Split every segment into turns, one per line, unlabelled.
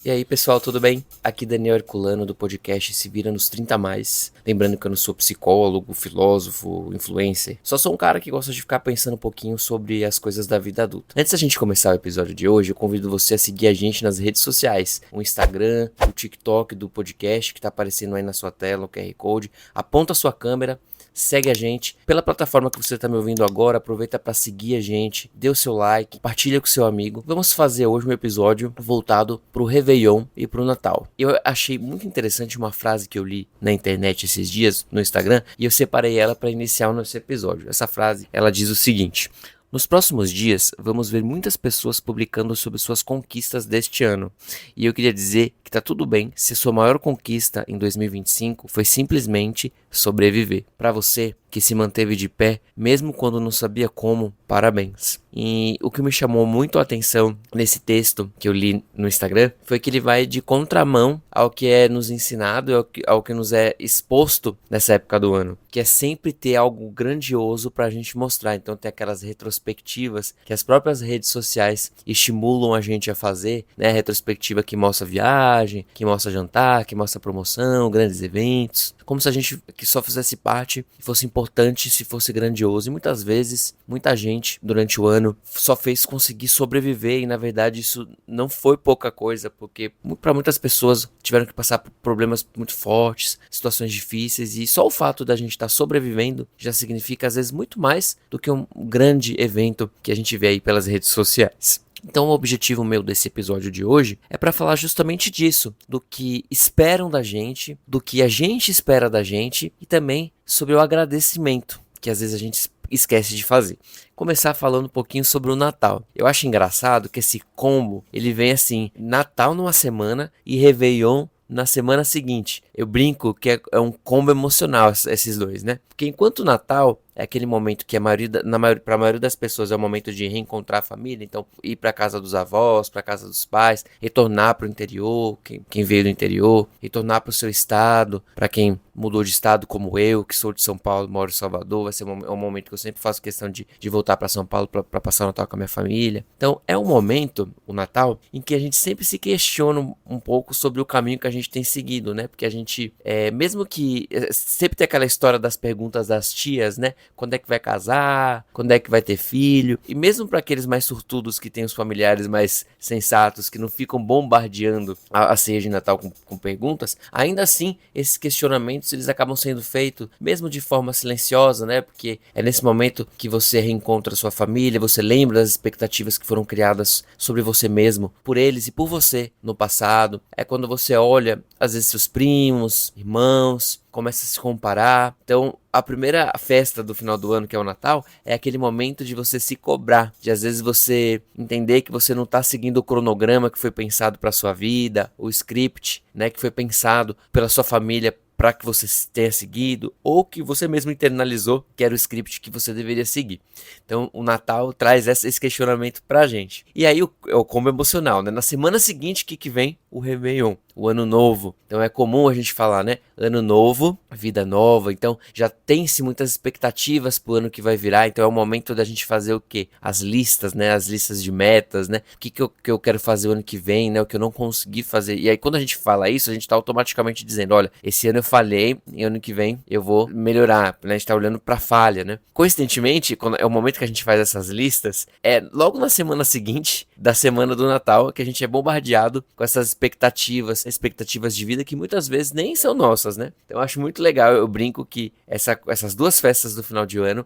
E aí pessoal, tudo bem? Aqui Daniel Herculano do podcast Se Vira nos 30 Mais. Lembrando que eu não sou psicólogo, filósofo, influencer. Só sou um cara que gosta de ficar pensando um pouquinho sobre as coisas da vida adulta. Antes da gente começar o episódio de hoje, eu convido você a seguir a gente nas redes sociais. O Instagram, o TikTok do podcast que tá aparecendo aí na sua tela, o QR Code. Aponta a sua câmera. Segue a gente pela plataforma que você está me ouvindo agora. Aproveita para seguir a gente, dê o seu like, compartilha com seu amigo. Vamos fazer hoje um episódio voltado para o Réveillon e para o Natal. Eu achei muito interessante uma frase que eu li na internet esses dias no Instagram e eu separei ela para iniciar o nosso episódio. Essa frase, ela diz o seguinte: nos próximos dias, vamos ver muitas pessoas publicando sobre suas conquistas deste ano. E eu queria dizer que tá tudo bem se sua maior conquista em 2025 foi simplesmente sobreviver. Para você que se manteve de pé, mesmo quando não sabia como, parabéns. E o que me chamou muito a atenção nesse texto que eu li no Instagram foi que ele vai de contramão ao que é nos ensinado, ao que nos é exposto nessa época do ano, que é sempre ter algo grandioso pra gente mostrar. Então tem aquelas retrospectivas que as próprias redes sociais estimulam a gente a fazer, né? Retrospectiva que mostra viagem, que mostra jantar, que mostra promoção, grandes eventos, como se a gente que só fizesse parte e fosse importante se fosse grandioso. E muitas vezes, muita gente durante o ano só fez conseguir sobreviver e na verdade isso não foi pouca coisa, porque para muitas pessoas tiveram que passar por problemas muito fortes, situações difíceis, e só o fato da gente estar sobrevivendo já significa às vezes muito mais do que um grande evento que a gente vê aí pelas redes sociais. Então o objetivo meu desse episódio de hoje é para falar justamente disso, do que esperam da gente, do que a gente espera da gente e também sobre o agradecimento, que às vezes a gente esquece de fazer. Começar falando um pouquinho sobre o Natal. Eu acho engraçado que esse combo, ele vem assim, Natal numa semana e Réveillon na semana seguinte. Eu brinco que é um combo emocional esses dois, né? Porque enquanto o Natal é aquele momento que para a maioria das pessoas é o momento de reencontrar a família, então ir para casa dos avós, para casa dos pais, retornar para o interior, quem veio do interior, retornar para o seu estado, para quem mudou de estado como eu, que sou de São Paulo, moro em Salvador, vai ser um momento que eu sempre faço questão de voltar para São Paulo para passar o Natal com a minha família. Então é um momento, o Natal, em que a gente sempre se questiona um pouco sobre o caminho que a gente tem seguido, né? Porque a gente, mesmo que sempre tem aquela história das perguntas das tias, né? Quando é que vai casar? Quando é que vai ter filho? E mesmo para aqueles mais sortudos que têm os familiares mais sensatos, que não ficam bombardeando a ceia de Natal com perguntas, ainda assim, esses questionamentos eles acabam sendo feitos, mesmo de forma silenciosa, né? Porque é nesse momento que você reencontra a sua família, você lembra das expectativas que foram criadas sobre você mesmo, por eles e por você no passado. É quando você olha, às vezes, seus primos, irmãos, começa a se comparar. Então, a primeira festa do final do ano, que é o Natal, é aquele momento de você se cobrar, de às vezes você entender que você não está seguindo o cronograma que foi pensado para sua vida, o script, né, que foi pensado pela sua família para que você tenha seguido, ou que você mesmo internalizou que era o script que você deveria seguir. Então o Natal traz esse questionamento pra gente. E aí é o combo emocional, né? Na semana seguinte, o que vem? O Réveillon, o Ano Novo. Então é comum a gente falar, né? Ano novo, vida nova. Então já tem-se muitas expectativas pro ano que vai virar. Então é o momento da gente fazer o quê? As listas, né? As listas de metas, né? O que eu quero fazer o ano que vem, né? O que eu não consegui fazer. E aí quando a gente fala isso, a gente tá automaticamente dizendo, olha, esse ano eu falhei, e ano que vem eu vou melhorar, né? A gente tá olhando pra falha, né? Coincidentemente, quando é o momento que a gente faz essas listas, é logo na semana seguinte da semana do Natal que a gente é bombardeado com essas expectativas de vida que muitas vezes nem são nossas, né? Então eu acho muito legal, eu brinco que essas duas festas do final de ano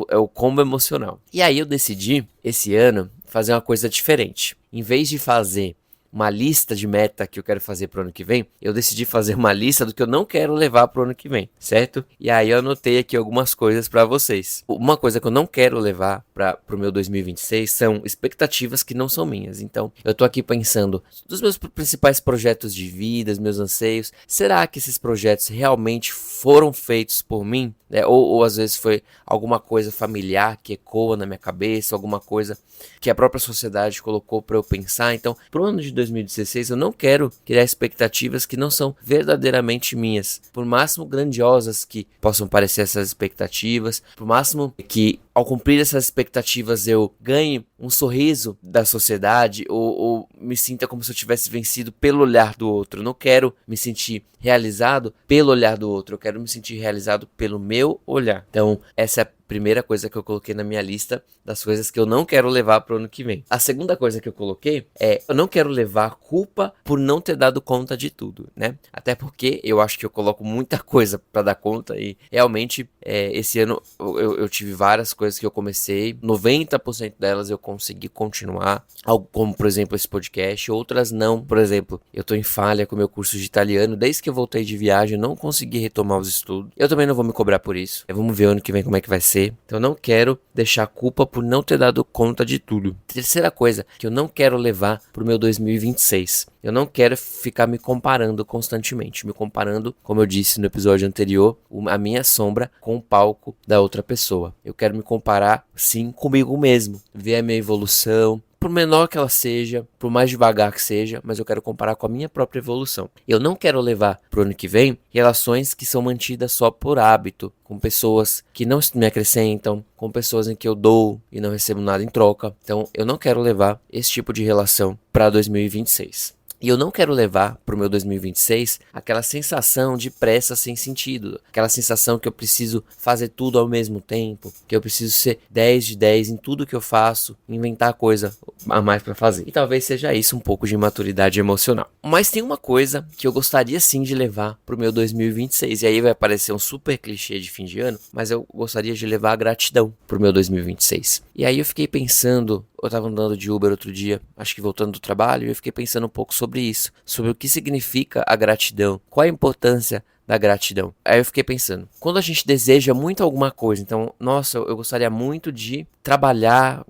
é o combo emocional. E aí eu decidi, esse ano, fazer uma coisa diferente. Em vez de fazer uma lista de meta que eu quero fazer pro ano que vem, eu decidi fazer uma lista do que eu não quero levar pro ano que vem, certo? E aí eu anotei aqui algumas coisas para vocês. Uma coisa que eu não quero levar pro meu 2026 são expectativas que não são minhas. Então, eu tô aqui pensando dos meus principais projetos de vida, meus anseios. Será que esses projetos realmente foram feitos por mim? Ou às vezes foi alguma coisa familiar que ecoa na minha cabeça, alguma coisa que a própria sociedade colocou para eu pensar. Então, pro ano de 2016, eu não quero criar expectativas que não são verdadeiramente minhas. Por máximo grandiosas que possam parecer essas expectativas, por máximo que ao cumprir essas expectativas eu ganhe um sorriso da sociedade ou me sinta como se eu tivesse vencido pelo olhar do outro. Eu não quero me sentir realizado pelo olhar do outro, eu quero me sentir realizado pelo meu olhar. Então, essa é a primeira coisa que eu coloquei na minha lista das coisas que eu não quero levar para o ano que vem. A segunda coisa que eu coloquei é, eu não quero levar culpa por não ter dado conta de tudo, né? Até porque eu acho que eu coloco muita coisa para dar conta e realmente esse ano eu tive várias coisas que eu comecei, 90% delas eu consegui continuar, como por exemplo esse podcast, outras não. Por exemplo, eu tô em falha com o meu curso de italiano, desde que eu voltei de viagem eu não consegui retomar os estudos. Eu também não vou me cobrar por isso. Vamos ver ano que vem como é que vai ser. Então eu não quero deixar culpa por não ter dado conta de tudo. Terceira coisa que eu não quero levar pro meu 2026. Eu não quero ficar me comparando constantemente. Me comparando, como eu disse no episódio anterior, a minha sombra com o palco da outra pessoa. Eu quero me comparar, sim, comigo mesmo. Ver a minha evolução, por menor que ela seja, por mais devagar que seja, mas eu quero comparar com a minha própria evolução. Eu não quero levar pro ano que vem relações que são mantidas só por hábito, com pessoas que não me acrescentam, com pessoas em que eu dou e não recebo nada em troca. Então, eu não quero levar esse tipo de relação para 2026. E eu não quero levar para o meu 2026 aquela sensação de pressa sem sentido. Aquela sensação que eu preciso fazer tudo ao mesmo tempo. Que eu preciso ser 10 de 10 em tudo que eu faço. Inventar coisa a mais para fazer. E talvez seja isso um pouco de imaturidade emocional. Mas tem uma coisa que eu gostaria sim de levar para o meu 2026. E aí vai parecer um super clichê de fim de ano. Mas eu gostaria de levar a gratidão para o meu 2026. E aí eu fiquei pensando... Eu tava andando de Uber outro dia, acho que voltando do trabalho, e eu fiquei pensando um pouco sobre isso, sobre o que significa a gratidão, qual a importância da gratidão. Aí eu fiquei pensando, quando a gente deseja muito alguma coisa, então, nossa, eu gostaria muito de trabalhar,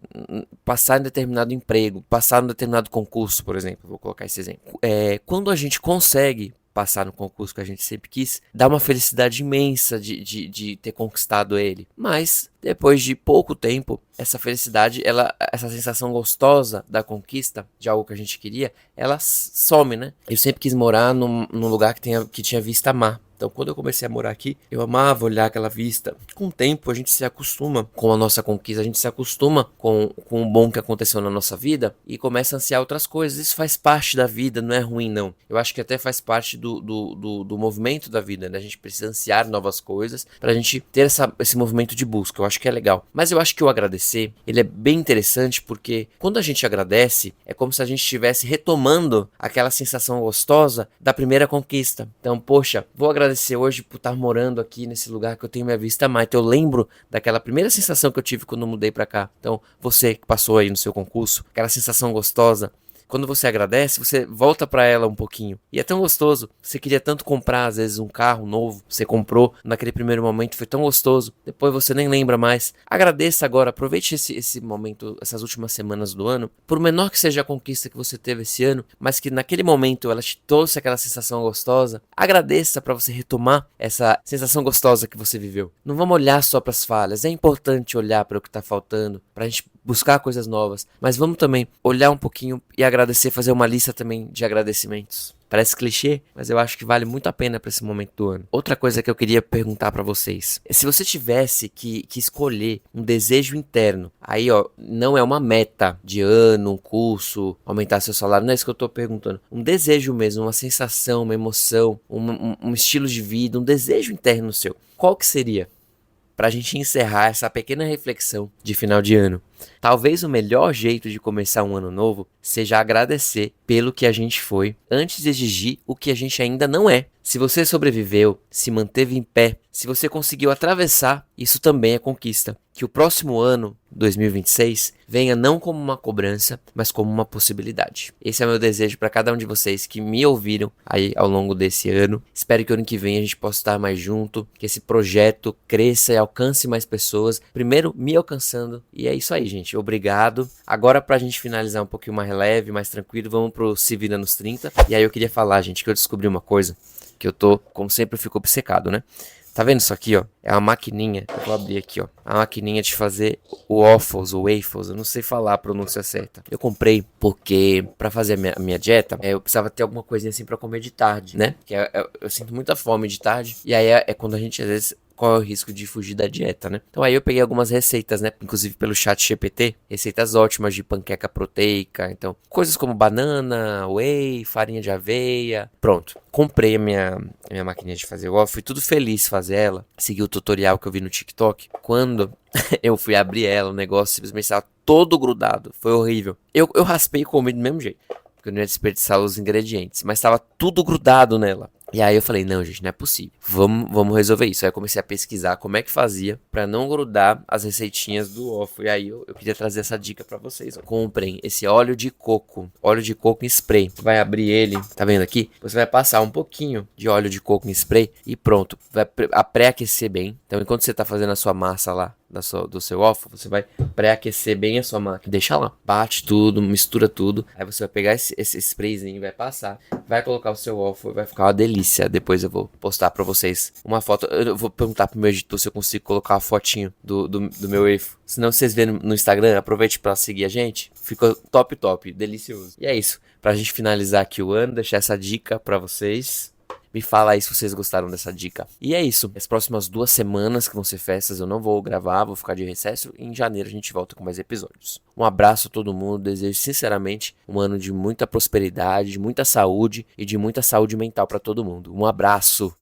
passar em determinado emprego, passar em determinado concurso, por exemplo, vou colocar esse exemplo. Quando a gente consegue passar no concurso que a gente sempre quis, dá uma felicidade imensa de ter conquistado ele. Mas, depois de pouco tempo, essa felicidade, essa sensação gostosa da conquista, de algo que a gente queria, ela some, né? Eu sempre quis morar num lugar que tinha vista mar. Então, quando eu comecei a morar aqui, eu amava olhar aquela vista. Com o tempo, a gente se acostuma com a nossa conquista, a gente se acostuma com o bom que aconteceu na nossa vida e começa a ansiar outras coisas. Isso faz parte da vida, não é ruim, não. Eu acho que até faz parte do movimento da vida, né? A gente precisa ansiar novas coisas pra gente ter esse movimento de busca. Eu acho que é legal. Mas eu acho que o agradecer, ele é bem interessante porque quando a gente agradece, é como se a gente estivesse retomando aquela sensação gostosa da primeira conquista. Então, poxa, vou agradecer hoje por estar morando aqui nesse lugar que eu tenho minha vista mais. Então eu lembro daquela primeira sensação que eu tive quando eu mudei pra cá. Então você que passou aí no seu concurso, aquela sensação gostosa, quando você agradece, você volta pra ela um pouquinho. E é tão gostoso. Você queria tanto comprar, às vezes, um carro novo. Você comprou naquele primeiro momento, foi tão gostoso. Depois você nem lembra mais. Agradeça agora, aproveite esse momento, essas últimas semanas do ano. Por menor que seja a conquista que você teve esse ano, mas que naquele momento ela te trouxe aquela sensação gostosa. Agradeça pra você retomar essa sensação gostosa que você viveu. Não vamos olhar só pras falhas. É importante olhar para o que tá faltando, pra gente buscar coisas novas. Mas vamos também olhar um pouquinho e agradecer, fazer uma lista também de agradecimentos. Parece clichê, mas eu acho que vale muito a pena para esse momento do ano. Outra coisa que eu queria perguntar para vocês é se você tivesse que escolher um desejo interno, aí ó, não é uma meta de ano, um curso, aumentar seu salário, não é isso que eu tô perguntando. Um desejo mesmo, uma sensação, uma emoção, um estilo de vida, um desejo interno seu. Qual que seria? Pra gente encerrar essa pequena reflexão de final de ano. Talvez o melhor jeito de começar um ano novo seja agradecer pelo que a gente foi, antes de exigir o que a gente ainda não é. Se você sobreviveu, se manteve em pé, se você conseguiu atravessar, isso também é conquista. Que o próximo ano, 2026, venha não como uma cobrança, mas como uma possibilidade. Esse é o meu desejo para cada um de vocês que me ouviram aí ao longo desse ano. Espero que o ano que vem a gente possa estar mais junto, que esse projeto cresça e alcance mais pessoas. Primeiro, me alcançando. E é isso aí, gente. Obrigado. Agora, pra gente finalizar um pouquinho mais leve, mais tranquilo, vamos pro Se Vira nos 30. E aí eu queria falar, gente, que eu descobri uma coisa que eu tô, como sempre, eu fico obcecado, né? Tá vendo isso aqui, ó? É uma maquininha, eu vou abrir aqui, ó. A maquininha de fazer o waffles, ou waffles, eu não sei falar a pronúncia certa. Eu comprei porque pra fazer a minha dieta, eu precisava ter alguma coisinha assim pra comer de tarde, né? Que eu sinto muita fome de tarde, e aí é quando a gente às vezes qual é o risco de fugir da dieta, né? Então aí eu peguei algumas receitas, né? Inclusive pelo chat GPT, receitas ótimas de panqueca proteica, então coisas como banana, whey, farinha de aveia, pronto. Comprei a minha maquininha de fazer waffle, fui tudo feliz fazer ela, segui o tutorial que eu vi no TikTok. Quando eu fui abrir ela, o negócio simplesmente estava todo grudado, foi horrível. Eu raspei e comi do mesmo jeito, porque eu não ia desperdiçar os ingredientes, mas estava tudo grudado nela. E aí eu falei, não, gente, não é possível. Vamos resolver isso. Aí eu comecei a pesquisar como é que fazia pra não grudar as receitinhas do waffle. E aí eu queria trazer essa dica pra vocês. Ó. Comprem esse óleo de coco em spray. Vai abrir ele, tá vendo aqui? Você vai passar um pouquinho de óleo de coco em spray e pronto. Vai pré-aquecer bem. Então enquanto você tá fazendo a sua massa lá, do seu waffle, você vai pré-aquecer bem a sua máquina. Deixa lá. Bate tudo, mistura tudo. Aí você vai pegar esse sprayzinho, vai passar, vai colocar o seu waffle, vai ficar uma delícia. Depois eu vou postar pra vocês uma foto. Eu vou perguntar pro meu editor se eu consigo colocar uma fotinho do meu waffle. Se não vocês verem no Instagram, aproveite pra seguir a gente. Ficou top, delicioso. E é isso. Pra gente finalizar aqui o ano, deixar essa dica pra vocês. Me fala aí se vocês gostaram dessa dica. E é isso. As próximas 2 semanas que vão ser festas eu não vou gravar, vou ficar de recesso. E em janeiro a gente volta com mais episódios. Um abraço a todo mundo. Desejo sinceramente um ano de muita prosperidade, de muita saúde e de muita saúde mental para todo mundo. Um abraço.